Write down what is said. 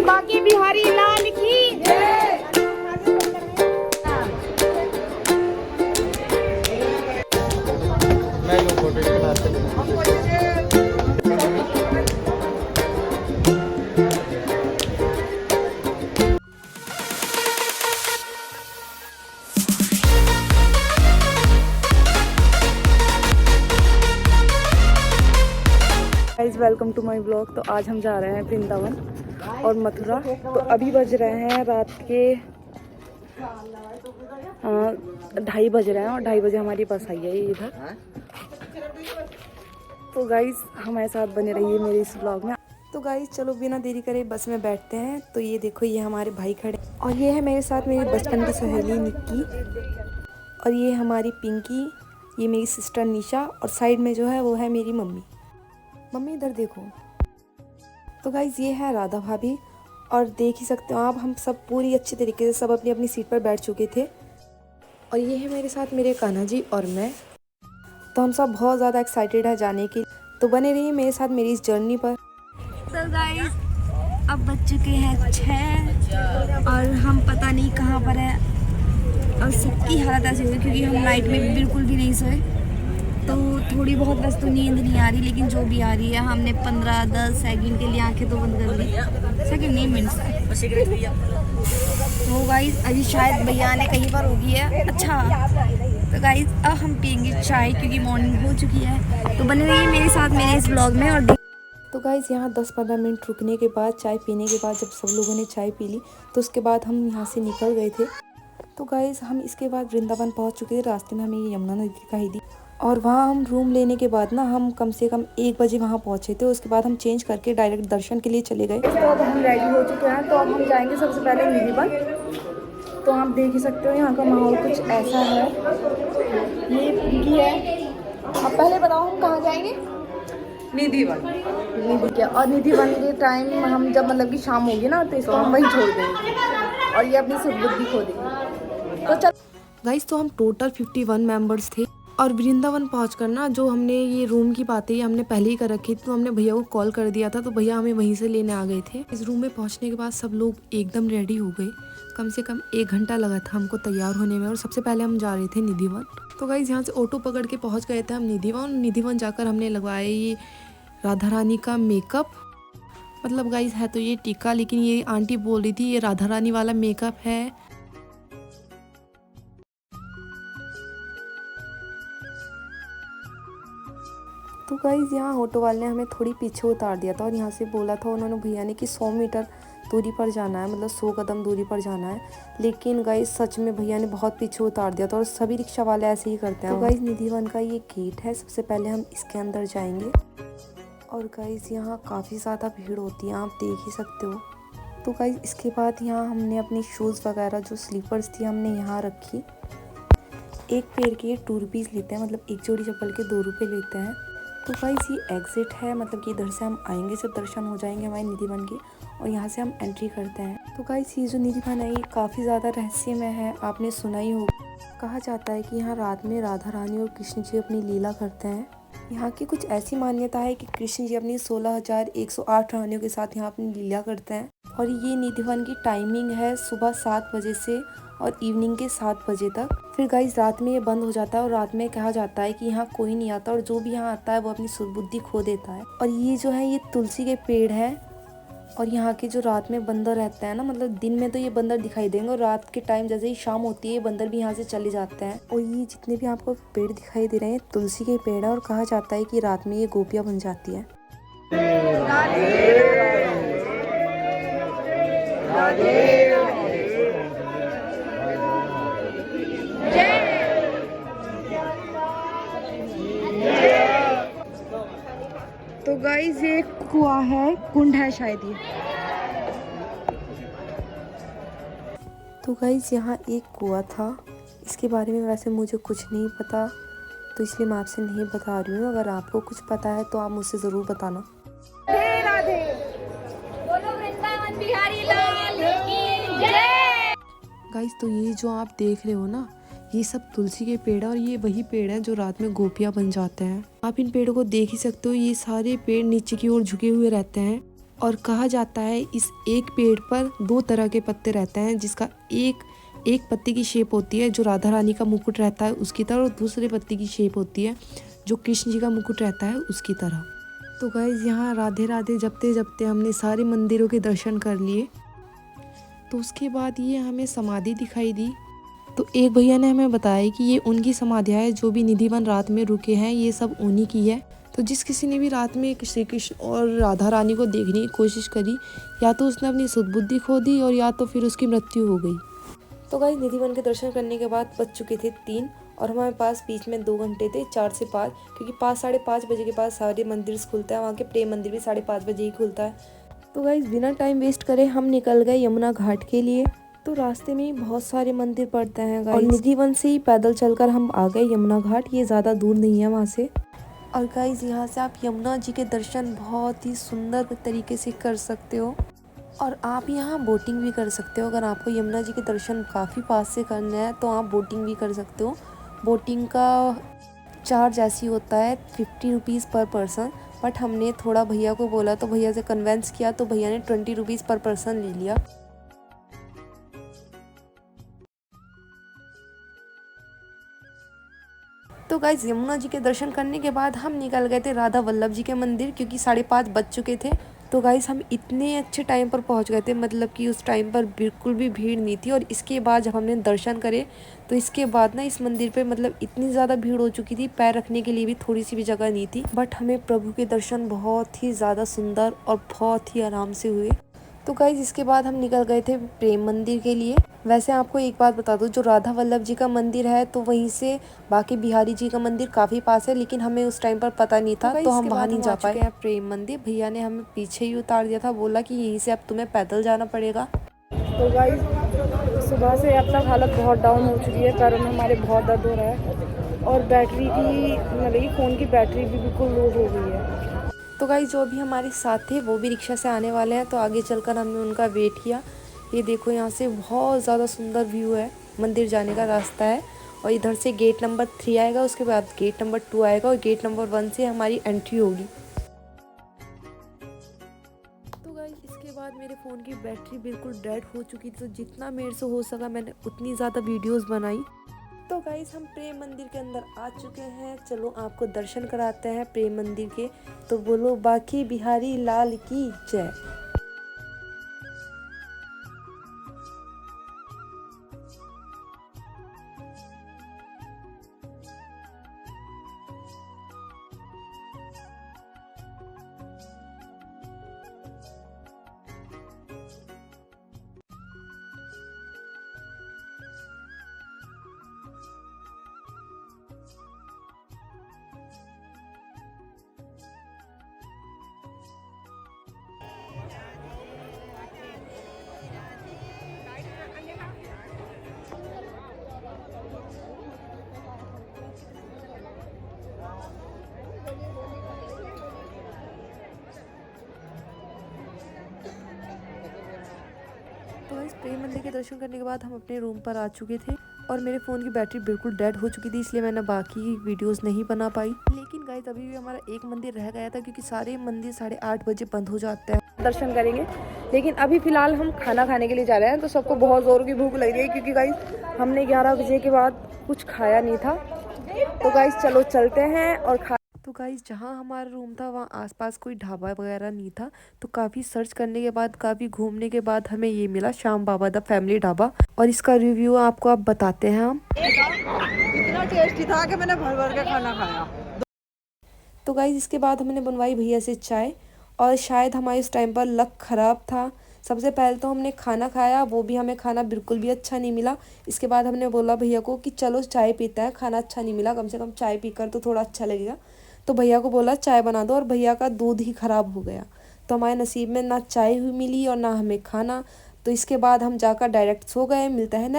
बांके बिहारी लाल की जय। मैं लोग फोटो बनाते हैं। Guys welcome to my blog. तो आज हम जा रहे हैं वृंदावन और मथुरा। तो अभी बज रहे हैं रात के 2:30 बज रहे हैं और 2:30 बजे हमारी बस आई है इधर। तो गाइस हमारे साथ बने रहिए मेरे इस ब्लॉग में। तो गाइस चलो बिना देरी करे बस में बैठते हैं। तो ये देखो ये हमारे भाई खड़े और ये है मेरे साथ मेरी बचपन की सहेली निक्की और ये हमारी पिंकी, ये मेरी सिस्टर निशा और साइड में जो है वो है मेरी मम्मी। मम्मी इधर देखो। तो गाइज ये है राधा भाभी और देख ही सकते हो आप हम सब पूरी अच्छी तरीके से सब अपनी अपनी सीट पर बैठ चुके थे। और ये है मेरे साथ मेरे कान्हा जी और मैं। तो हम सब बहुत ज़्यादा एक्साइटेड है जाने की। तो बने रहिए मेरे साथ मेरी इस जर्नी पर। तो गाइज अब बज चुके हैं 6 और हम पता नहीं कहाँ पर है और सबकी हालत ऐसी हुई क्योंकि हम नाइट में बिल्कुल भी नहीं सोए। तो थोड़ी बहुत बस तो नींद नहीं आ रही, लेकिन जो भी आ रही है हमने 15-10 सेकंड के लिए आंखें तो बंद कर दी। सेकंड नहीं मिनट्स। तो गाइस अभी शायद भैया ने कहीं पर होगी है। अच्छा तो गाइस अब हम पियेंगे चाय क्योंकि मॉर्निंग हो चुकी है। तो बने रहिए मेरे साथ मेरे इस ब्लॉग में। और तो गाइस यहाँ 10-15 मिनट रुकने के बाद चाय पीने के बाद जब सब लोगों ने चाय पी ली तो उसके बाद हम यहाँ से निकल गए थे। तो गाइस हम इसके बाद वृंदावन पहुँच चुके थे। रास्ते में हमें ये यमुना नदी दिखाई दी और वहाँ हम रूम लेने के बाद ना हम कम से कम 1 बजे वहाँ पहुँचे थे। उसके बाद हम चेंज करके डायरेक्ट दर्शन के लिए चले गए। तो अब हम रेडी हो चुके हैं। तो अब हम जाएंगे सबसे पहले निधिवन। तो आप देख ही सकते हो यहाँ का माहौल कुछ ऐसा है। ये पिंकी है। अब पहले बताओ हम कहाँ जाएंगे? निधिवन। निधि क्या और निधिवन के टाइम हम जब मतलब कि शाम होगी ना तो इसको हम वहीं छोड़ देंगे और ये अपनी सुबुद्धि खो देंगे। तो चल गाइस तो हम टोटल 51 मेंबर्स थे और वृंदावन पहुंचकर ना जो हमने ये रूम की बातें हमने पहले ही कर रखी थी। तो हमने भैया को कॉल कर दिया था तो भैया हमें वहीं से लेने आ गए थे। इस रूम में पहुंचने के बाद सब लोग एकदम रेडी हो गए। कम से कम 1 घंटा लगा था हमको तैयार होने में और सबसे पहले हम जा रहे थे निधिवन। तो गाइस यहाँ से ऑटो पकड़ के पहुँच गए थे हम निधिवन। निधिवन जाकर हमने लगवाया ये राधा रानी का मेकअप। मतलब गाइस है तो ये टीका, लेकिन ये आंटी बोल रही थी ये राधा रानी वाला मेकअप है। तो गाइज़ यहाँ ऑटो वाले ने हमें थोड़ी पीछे उतार दिया था और यहाँ से बोला था उन्होंने भैया ने कि 100 मीटर दूरी पर जाना है, मतलब 100 कदम दूरी पर जाना है। लेकिन गाइज़ सच में भैया ने बहुत पीछे उतार दिया था और सभी रिक्शा वाले ऐसे ही करते हैं। तो गाइज़ निधिवन का ये गेट है। सबसे पहले हम इसके अंदर जाएंगे और गाइज़ यहाँ काफ़ी ज़्यादा भीड़ होती है, आप देख ही सकते हो। तो गाइज़ इसके बाद यहाँ हमने अपनी शूज़ वगैरह जो स्लीपर्स थी हमने यहाँ रखी। एक पेड़ के 2 रुपीज़ लेते हैं, मतलब एक जोड़ी चप्पल के 2 रुपये लेते हैं। तो गाइस ये एग्ज़िट है, मतलब कि इधर से हम आएंगे जब दर्शन हो जाएंगे हमारे निधिवन के और यहाँ से हम एंट्री करते हैं। तो गाइस ये जो निधिवन है ये काफ़ी ज़्यादा रहस्यमय है, आपने सुना ही होगा। कहा जाता है कि यहाँ रात में राधा रानी और कृष्ण जी अपनी लीला करते हैं। यहाँ की कुछ ऐसी मान्यता है कि कृष्ण जी अपनी 16,108 रानियों के साथ यहाँ अपनी लीला करते हैं। और ये निधिवन की टाइमिंग है सुबह 7 बजे से और इवनिंग के 7 बजे तक। फिर गाइस रात में ये बंद हो जाता है और रात में कहा जाता है कि यहाँ कोई नहीं आता और जो भी यहाँ आता है वो अपनी सुबुद्धि खो देता है। और ये जो है ये तुलसी के पेड़ है और यहाँ के जो रात में बंदर रहते हैं ना, मतलब दिन में तो ये बंदर दिखाई देंगे और रात के टाइम जैसे ही शाम होती है ये बंदर भी यहाँ से चले जाते हैं। और ये जितने भी आपको पेड़ दिखाई दे रहे हैं तुलसी के पेड़ है और कहा जाता है कि रात में ये गोपियाँ बन जाती है। तो गाइस ये कुआं है, कुंड है शायद ये। तो गाइस यहाँ एक कुआं था। इसके बारे में वैसे मुझे कुछ नहीं पता तो इसलिए मैं आपसे नहीं बता रही हूँ। अगर आपको कुछ पता है तो आप मुझसे ज़रूर बताना। राधे राधे बोलो वृंदावन बिहारी लाल की जय। गाइस तो ये जो आप देख रहे हो ना ये सब तुलसी के पेड़ है और ये वही पेड़ है जो रात में गोपियाँ बन जाते हैं। आप इन पेड़ों को देख ही सकते हो। ये सारे पेड़ नीचे की ओर झुके हुए रहते हैं और कहा जाता है इस एक पेड़ पर 2 तरह के पत्ते रहते हैं, जिसका एक पत्ते की शेप होती है जो राधा रानी का मुकुट रहता है उसकी तरह, और दूसरे पत्ते की शेप होती है जो कृष्ण जी का मुकुट रहता है उसकी तरह। तो गाइज यहाँ राधे राधे जपते जपते हमने सारे मंदिरों के दर्शन कर लिए। तो उसके बाद ये हमें समाधि दिखाई दी। तो एक भैया ने हमें बताया कि ये उनकी समाधियाँ है, जो भी निधिवन रात में रुके हैं ये सब उन्हीं की है। तो जिस किसी ने भी रात में श्री कृष्ण और राधा रानी को देखने की कोशिश करी, या तो उसने अपनी सुदबुद्धि खो दी और या तो फिर उसकी मृत्यु हो गई। तो गाइस निधिवन के दर्शन करने के बाद बज चुके थे 3 और हमारे पास बीच में 2 घंटे थे 4 से 5, क्योंकि 5 साढ़े 5 बजे के बाद सारे मंदिर खुलता है। वहाँ के प्रेम मंदिर भी 5:30 बजे ही खुलता है। तो गाइस बिना टाइम वेस्ट करे हम निकल गए यमुना घाट के लिए। तो रास्ते में ही बहुत सारे मंदिर पड़ते हैं गाइस, और निधिवन से ही पैदल चलकर हम आ गए यमुना घाट। ये ज़्यादा दूर नहीं है वहाँ से। और गाइस यहाँ से आप यमुना जी के दर्शन बहुत ही सुंदर तरीके से कर सकते हो, और आप यहाँ बोटिंग भी कर सकते हो। अगर आपको यमुना जी के दर्शन काफ़ी पास से करना है तो आप बोटिंग भी कर सकते हो। बोटिंग का चार्ज ऐसी होता है 50 रुपीज़ पर पर्सन, बट हमने थोड़ा भैया को बोला तो भैया से कन्वेंस किया तो भैया ने 20 रुपीज़ पर पर्सन ले लिया। तो गाइस यमुना जी के दर्शन करने के बाद हम निकल गए थे राधा वल्लभ जी के मंदिर, क्योंकि 5:30 बज चुके थे। तो गाइस हम इतने अच्छे टाइम पर पहुंच गए थे, मतलब कि उस टाइम पर बिल्कुल भी भीड़ नहीं थी। और इसके बाद जब हमने दर्शन करे तो इसके बाद ना इस मंदिर पे मतलब इतनी ज़्यादा भीड़ हो चुकी थी, पैर रखने के लिए भी थोड़ी सी भी जगह नहीं थी। बट हमें प्रभु के दर्शन बहुत ही ज़्यादा सुंदर और बहुत ही आराम से हुए। तो गाइज इसके बाद हम निकल गए थे प्रेम मंदिर के लिए। वैसे आपको एक बात बता दूं, जो राधा वल्लभ जी का मंदिर है तो वहीं से बाकी बिहारी जी का मंदिर काफ़ी पास है, लेकिन हमें उस टाइम पर पता नहीं था तो हम वहाँ नहीं जा पाए। प्रेम मंदिर भैया ने हमें पीछे ही उतार दिया था, बोला कि यहीं से अब तुम्हें पैदल जाना पड़ेगा। तो गाइस सुबह से अब तक हालत बहुत डाउन हो चुकी है, पैरों में हमारे बहुत दर्द हो रहा है और बैटरी की मेरी फ़ोन की बैटरी भी बिल्कुल लो हो गई है। तो गाइस जो भी हमारे साथ थे वो भी रिक्शा से आने वाले हैं, तो आगे चलकर हमने उनका वेट किया। ये देखो यहाँ से बहुत ज़्यादा सुंदर व्यू है, मंदिर जाने का रास्ता है। और इधर से गेट नंबर 3 आएगा, उसके बाद गेट नंबर 2 आएगा और गेट नंबर 1 से हमारी एंट्री होगी। तो गाइस इसके बाद मेरे फ़ोन की बैटरी बिल्कुल डेड हो चुकी थी, तो जितना मेरे से हो सका मैंने उतनी ज़्यादा वीडियोस बनाई। तो गाइस हम प्रेम मंदिर के अंदर आ चुके हैं, चलो आपको दर्शन कराते हैं प्रेम मंदिर के। तो बोलो बाकी बिहारी लाल की जय। तो इस प्रेम मंदिर के दर्शन करने के बाद हम अपने रूम पर आ चुके थे, और मेरे फ़ोन की बैटरी बिल्कुल डेड हो चुकी थी, इसलिए मैंने बाकी वीडियोस नहीं बना पाई। लेकिन गाइस अभी भी हमारा एक मंदिर रह गया था, क्योंकि सारे मंदिर 8:30 बजे बंद हो जाते हैं। दर्शन करेंगे, लेकिन अभी फ़िलहाल हम खाना खाने के लिए जा रहे हैं। तो सबको बहुत ज़ोर की भूख लग रही है, क्योंकि गाइस हमने 11 बजे के बाद कुछ खाया नहीं था। तो गाइस चलो चलते हैं और तो गाइस जहाँ हमारा रूम था वहाँ आसपास कोई ढाबा वगैरह नहीं था, तो काफ़ी सर्च करने के बाद, काफ़ी घूमने के बाद हमें ये मिला श्याम बाबा द फैमिली ढाबा, और इसका रिव्यू आपको आप बताते हैं हम। इतना टेस्टी था कि मैंने भर भर के खाना खाया। तो गाइस इसके बाद हमने बनवाई भैया से चाय, और शायद हमारे इस टाइम पर लक ख़राब था। सबसे पहले तो हमने खाना खाया, वो भी हमें खाना बिल्कुल भी अच्छा नहीं मिला। इसके बाद हमने बोला भैया को कि चलो चाय पीते हैं, खाना अच्छा नहीं मिला, कम से कम चाय पीकर तो थोड़ा अच्छा लगेगा। तो भैया को बोला चाय बना दो, और भैया का दूध ही ख़राब हो गया। तो हमारे नसीब में ना चाय हुई मिली और ना हमें खाना। तो इसके बाद हम जाकर डायरेक्ट सो गए। मिलता है नेक्स्ट